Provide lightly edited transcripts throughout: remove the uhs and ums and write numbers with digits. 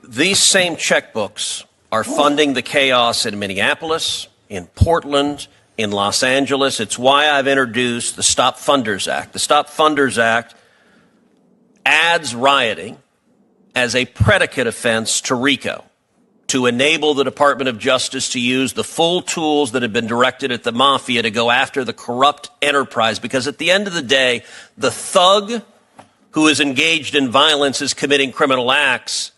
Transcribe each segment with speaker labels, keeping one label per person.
Speaker 1: These same checkbooks are funding the chaos in Minneapolis, in Portland, in Los Angeles. It's why I've introduced the Stop Funders Act. The Stop Funders Act adds rioting as a predicate offense to RICO to enable the Department of Justice to use the full tools that have been directed at the mafia to go after the corrupt enterprise. Because at the end of the day, the thug who is engaged in violence is committing criminal acts,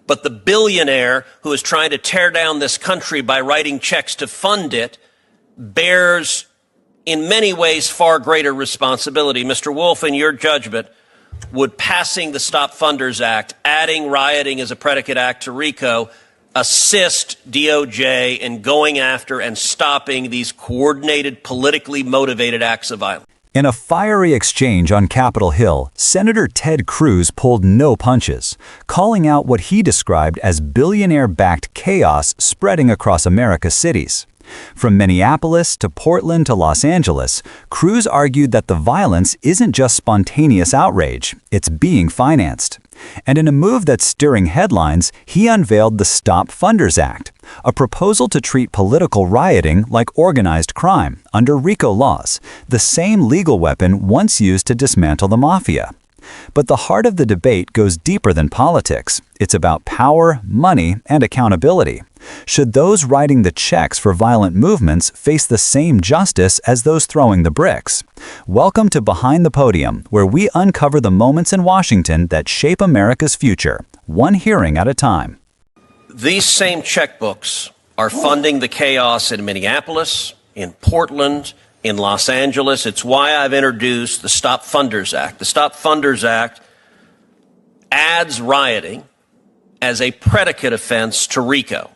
Speaker 1: but the billionaire who is trying to tear down this country by writing checks to fund it bears, in many ways, far greater responsibility. Mr. Wolf, in your judgment, would passing the Stop Funders Act, adding rioting as a predicate act to RICO, assist DOJ in going after and stopping these coordinated, politically motivated acts of violence?
Speaker 2: In a fiery exchange on Capitol Hill, Senator Ted Cruz pulled no punches, calling out what he described as billionaire-backed chaos spreading across America's cities. From Minneapolis to Portland to Los Angeles, Cruz argued that the violence isn't just spontaneous outrage, it's being financed. And in a move that's stirring headlines, he unveiled the Stop Funders Act, a proposal to treat political rioting like organized crime under RICO laws, the same legal weapon once used to dismantle the mafia. But the heart of the debate goes deeper than politics. It's about power, money, and accountability. Should those writing the checks for violent movements face the same justice as those throwing the bricks? Welcome to Behind the Podium, where we uncover the moments in Washington that shape America's future, one hearing at a time.
Speaker 1: These same checkbooks are funding the chaos in Minneapolis, in Portland, in Los Angeles. It's why I've introduced the Stop Funders Act. The Stop Funders Act adds rioting as a predicate offense to RICO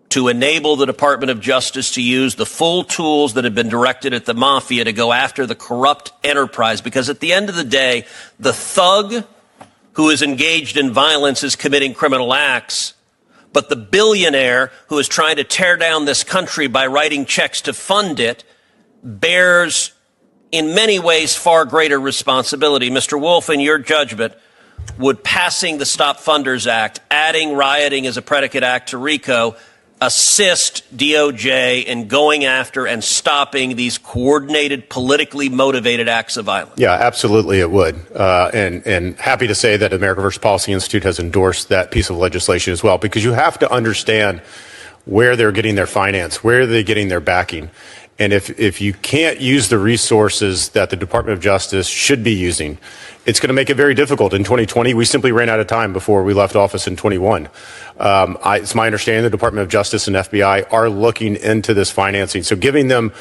Speaker 1: to enable the Department of Justice to use the full tools that have been directed at the mafia to go after the corrupt enterprise. Because at the end of the day, the thug who is engaged in violence is committing criminal acts, but the billionaire who is trying to tear down this country by writing checks to fund it bears, in many ways, far greater responsibility. Mr. Wolf, in your judgment, would passing the Stop Funders Act, adding rioting as a predicate act to RICO, assist DOJ in going after and stopping these coordinated, politically motivated acts of violence?
Speaker 3: Yeah, absolutely it would. And happy to say that America First Policy Institute has endorsed that piece of legislation as well, because you have to understand where they're getting their finance, where they're getting their backing. And if you can't use the resources that the Department of Justice should be using, it's going to make it very difficult. In 2020, we simply ran out of time before we left office in 21. It's my understanding the Department of Justice and FBI are looking into this financing. So giving them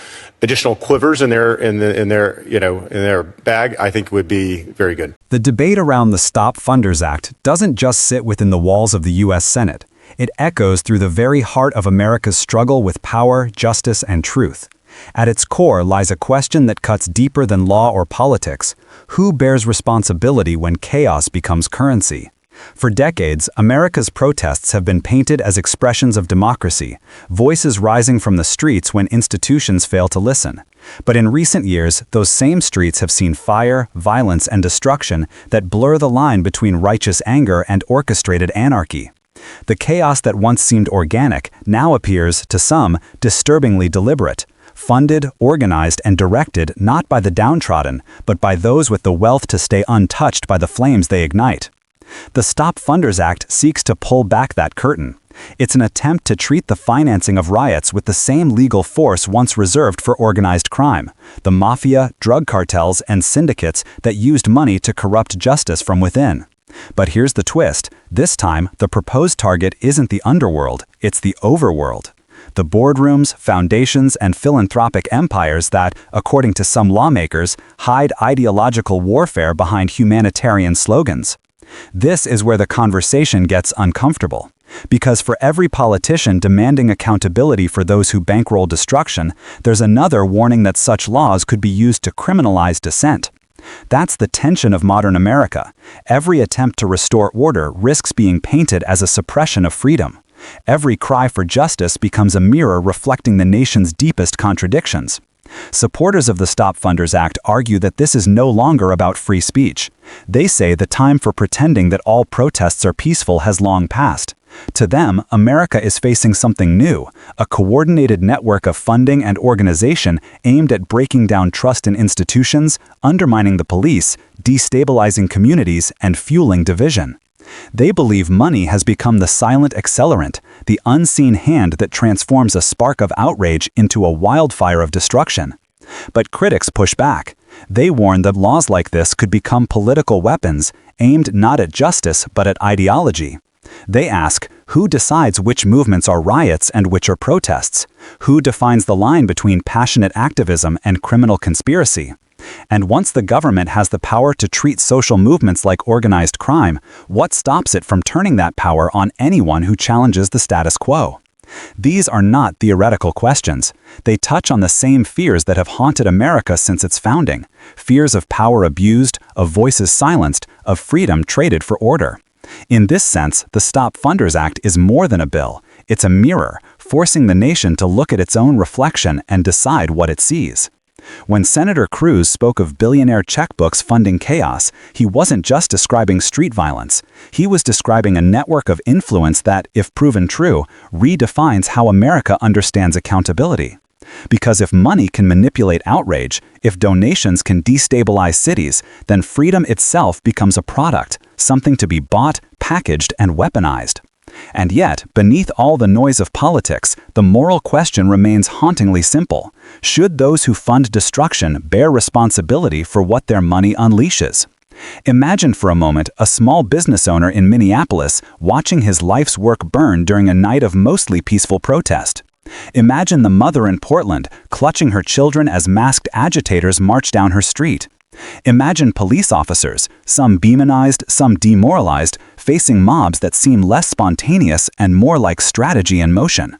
Speaker 3: additional quivers in their bag, I think would be very good.
Speaker 2: The debate around the Stop Funders Act doesn't just sit within the walls of the U.S. Senate. It echoes through the very heart of America's struggle with power, justice, and truth. At its core lies a question that cuts deeper than law or politics. Who bears responsibility when chaos becomes currency? For decades, America's protests have been painted as expressions of democracy, voices rising from the streets when institutions fail to listen. But in recent years, those same streets have seen fire, violence, and destruction that blur the line between righteous anger and orchestrated anarchy. The chaos that once seemed organic now appears, to some, disturbingly deliberate. Funded, organized, and directed not by the downtrodden, but by those with the wealth to stay untouched by the flames they ignite. The Stop Funders Act seeks to pull back that curtain. It's an attempt to treat the financing of riots with the same legal force once reserved for organized crime, the mafia, drug cartels, and syndicates that used money to corrupt justice from within. But here's the twist. This time, the proposed target isn't the underworld, it's the overworld. The boardrooms, foundations, and philanthropic empires that, according to some lawmakers, hide ideological warfare behind humanitarian slogans. This is where the conversation gets uncomfortable. Because for every politician demanding accountability for those who bankroll destruction, there's another warning that such laws could be used to criminalize dissent. That's the tension of modern America. Every attempt to restore order risks being painted as a suppression of freedom. Every cry for justice becomes a mirror reflecting the nation's deepest contradictions. Supporters of the Stop Funders Act argue that this is no longer about free speech. They say the time for pretending that all protests are peaceful has long passed. To them, America is facing something new, a coordinated network of funding and organization aimed at breaking down trust in institutions, undermining the police, destabilizing communities, and fueling division. They believe money has become the silent accelerant, the unseen hand that transforms a spark of outrage into a wildfire of destruction. But critics push back. They warn that laws like this could become political weapons, aimed not at justice but at ideology. They ask, who decides which movements are riots and which are protests? Who defines the line between passionate activism and criminal conspiracy? And once the government has the power to treat social movements like organized crime, what stops it from turning that power on anyone who challenges the status quo? These are not theoretical questions. They touch on the same fears that have haunted America since its founding. Fears of power abused, of voices silenced, of freedom traded for order. In this sense, the Stop Funders Act is more than a bill. It's a mirror, forcing the nation to look at its own reflection and decide what it sees. When Senator Cruz spoke of billionaire checkbooks funding chaos, he wasn't just describing street violence. He was describing a network of influence that, if proven true, redefines how America understands accountability. Because if money can manipulate outrage, if donations can destabilize cities, then freedom itself becomes a product, something to be bought, packaged, and weaponized. And yet, beneath all the noise of politics, the moral question remains hauntingly simple. Should those who fund destruction bear responsibility for what their money unleashes? Imagine for a moment a small business owner in Minneapolis watching his life's work burn during a night of mostly peaceful protest. Imagine the mother in Portland clutching her children as masked agitators march down her street. Imagine police officers, some demonized, some demoralized, facing mobs that seem less spontaneous and more like strategy in motion.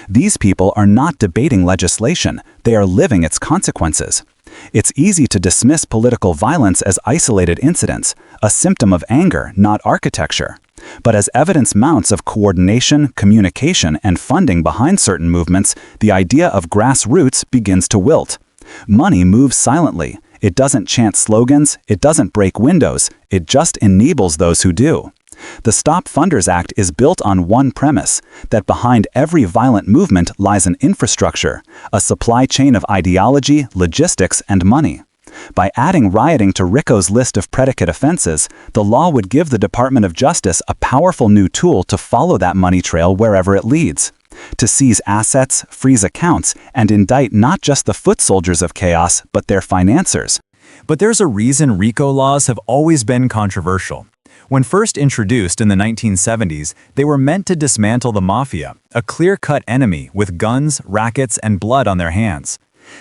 Speaker 2: These people are not debating legislation, they are living its consequences. It's easy to dismiss political violence as isolated incidents, a symptom of anger, not architecture. But as evidence mounts of coordination, communication, and funding behind certain movements, the idea of grassroots begins to wilt. Money moves silently. It doesn't chant slogans, it doesn't break windows, it just enables those who do. The Stop Funders Act is built on one premise, that behind every violent movement lies an infrastructure, a supply chain of ideology, logistics, and money. By adding rioting to RICO's list of predicate offenses, the law would give the Department of Justice a powerful new tool to follow that money trail wherever it leads. To seize assets, freeze accounts, and indict not just the foot soldiers of chaos, but their financiers.
Speaker 4: But there's a reason RICO laws have always been controversial. When first introduced in the 1970s, they were meant to dismantle the mafia, a clear-cut enemy with guns, rackets, and blood on their hands.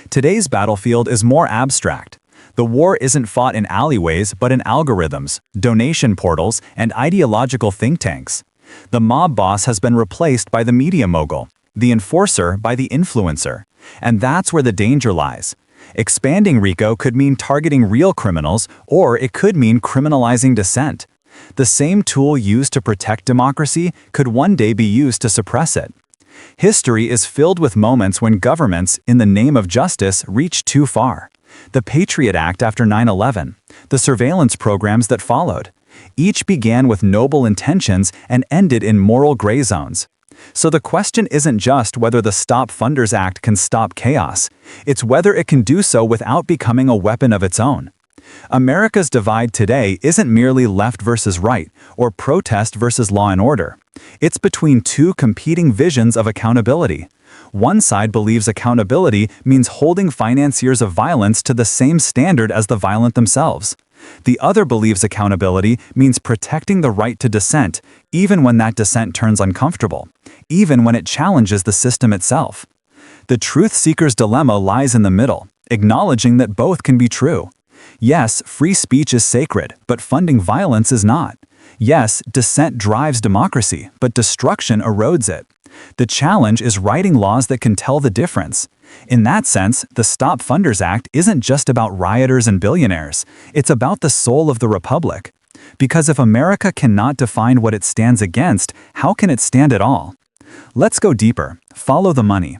Speaker 4: Today's battlefield is more abstract. The war isn't fought in alleyways, but in algorithms, donation portals, and ideological think tanks. The mob boss has been replaced by the media mogul, the enforcer by the influencer. And that's where the danger lies. Expanding RICO could mean targeting real criminals, or it could mean criminalizing dissent. The same tool used to protect democracy could one day be used to suppress it. History is filled with moments when governments, in the name of justice, reached too far. The Patriot Act after 9/11, the surveillance programs that followed. Each began with noble intentions and ended in moral gray zones. So the question isn't just whether the Stop Funders Act can stop chaos, it's whether it can do so without becoming a weapon of its own. America's divide today isn't merely left versus right, or protest versus law and order. It's between two competing visions of accountability. One side believes accountability means holding financiers of violence to the same standard as the violent themselves. The other believes accountability means protecting the right to dissent, even when that dissent turns uncomfortable, even when it challenges the system itself. The truth seeker's dilemma lies in the middle, acknowledging that both can be true. Yes, free speech is sacred, but funding violence is not. Yes, dissent drives democracy, but destruction erodes it. The challenge is writing laws that can tell the difference. In that sense, the Stop Funders Act isn't just about rioters and billionaires. It's about the soul of the republic. Because if America cannot define what it stands against, how can it stand at all? Let's go deeper. Follow the money.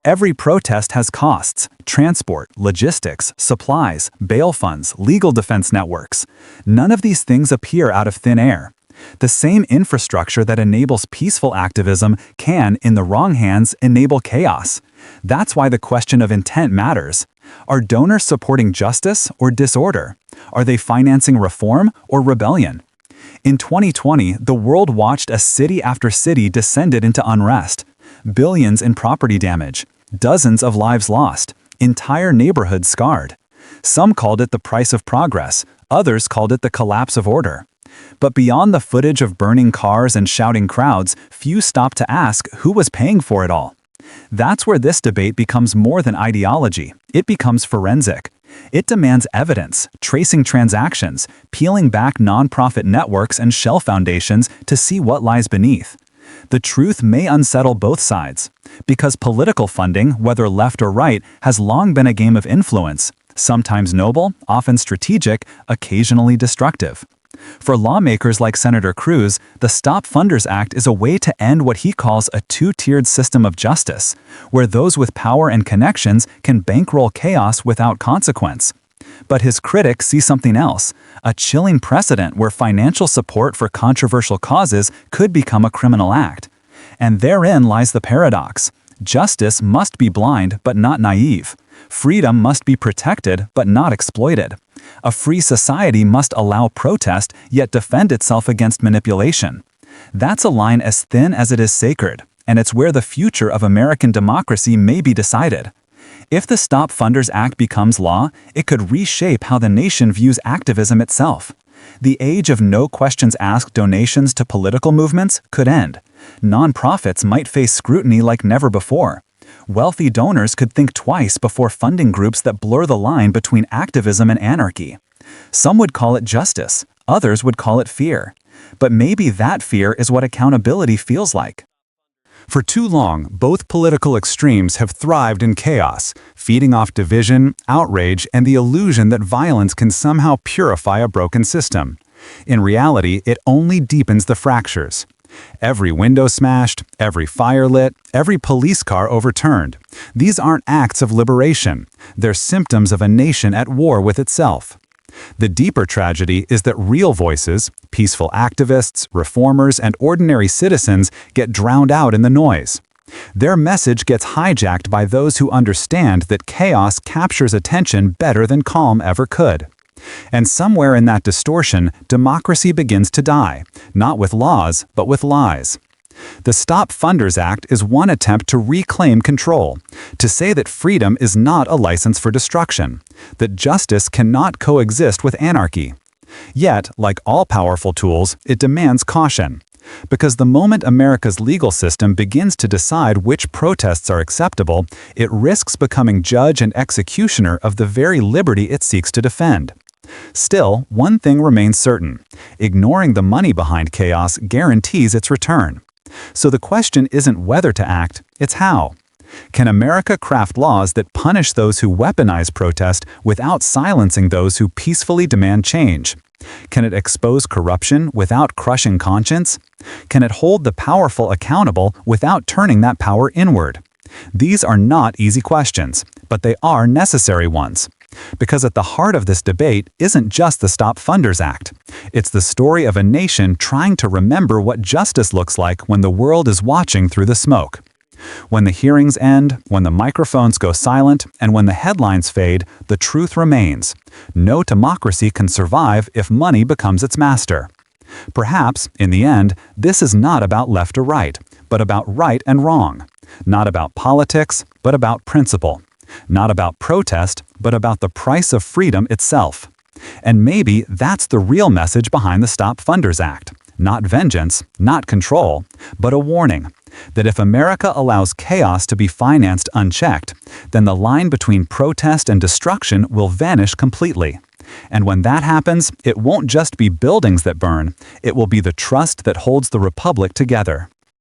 Speaker 4: Every protest has costs: transport, logistics, supplies, bail funds, legal defense networks. None of these things appear out of thin air. The same infrastructure that enables peaceful activism can, in the wrong hands, enable chaos. That's why the question of intent matters. Are donors supporting justice or disorder? Are they financing reform or rebellion? In 2020, the world watched as city after city descended into unrest. Billions in property damage, dozens of lives lost, entire neighborhoods scarred. Some called it the price of progress, others called it the collapse of order. But beyond the footage of burning cars and shouting crowds, few stopped to ask who was paying for it all. That's where this debate becomes more than ideology. It becomes forensic. It demands evidence, tracing transactions, peeling back nonprofit networks and shell foundations to see what lies beneath. The truth may unsettle both sides, because political funding, whether left or right, has long been a game of influence, sometimes noble, often strategic, occasionally destructive. For lawmakers like Senator Cruz, the Stop Funders Act is a way to end what he calls a two-tiered system of justice, where those with power and connections can bankroll chaos without consequence. But his critics see something else, a chilling precedent where financial support for controversial causes could become a criminal act. And therein lies the paradox. Justice must be blind but not naive. Freedom must be protected but not exploited. A free society must allow protest yet defend itself against manipulation. That's a line as thin as it is sacred, and it's where the future of American democracy may be decided. If the Stop Funders Act becomes law, it could reshape how the nation views activism itself. The age of no questions asked donations to political movements could end. Nonprofits might face scrutiny like never before. Wealthy donors could think twice before funding groups that blur the line between activism and anarchy. Some would call it justice, others would call it fear. But maybe that fear is what accountability feels like. For too long, both political extremes have thrived in chaos, feeding off division, outrage, and the illusion that violence can somehow purify a broken system. In reality, it only deepens the fractures. Every window smashed, every fire lit, every police car overturned. These aren't acts of liberation. They're symptoms of a nation at war with itself. The deeper tragedy is that real voices, peaceful activists, reformers, and ordinary citizens get drowned out in the noise. Their message gets hijacked by those who understand that chaos captures attention better than calm ever could. And somewhere in that distortion, democracy begins to die, not with laws, but with lies. The Stop Funders Act is one attempt to reclaim control, to say that freedom is not a license for destruction, that justice cannot coexist with anarchy. Yet, like all powerful tools, it demands caution. Because the moment America's legal system begins to decide which protests are acceptable, it risks becoming judge and executioner of the very liberty it seeks to defend. Still, one thing remains certain. Ignoring the money behind chaos guarantees its return. So the question isn't whether to act, it's how. Can America craft laws that punish those who weaponize protest without silencing those who peacefully demand change? Can it expose corruption without crushing conscience? Can it hold the powerful accountable without turning that power inward? These are not easy questions, but they are necessary ones. Because at the heart of this debate isn't just the Stop Funders Act. It's the story of a nation trying to remember what justice looks like when the world is watching through the smoke. When the hearings end, when the microphones go silent, and when the headlines fade, the truth remains. No democracy can survive if money becomes its master. Perhaps, in the end, this is not about left or right, but about right and wrong. Not about politics, but about principle. Not about protest, but about the price of freedom itself. And maybe that's the real message behind the Stop Funders Act. Not vengeance, not control, but a warning that if America allows chaos to be financed unchecked, then the line between protest and destruction will vanish completely. And when that happens, it won't just be buildings that burn, it will be the trust that holds the republic together.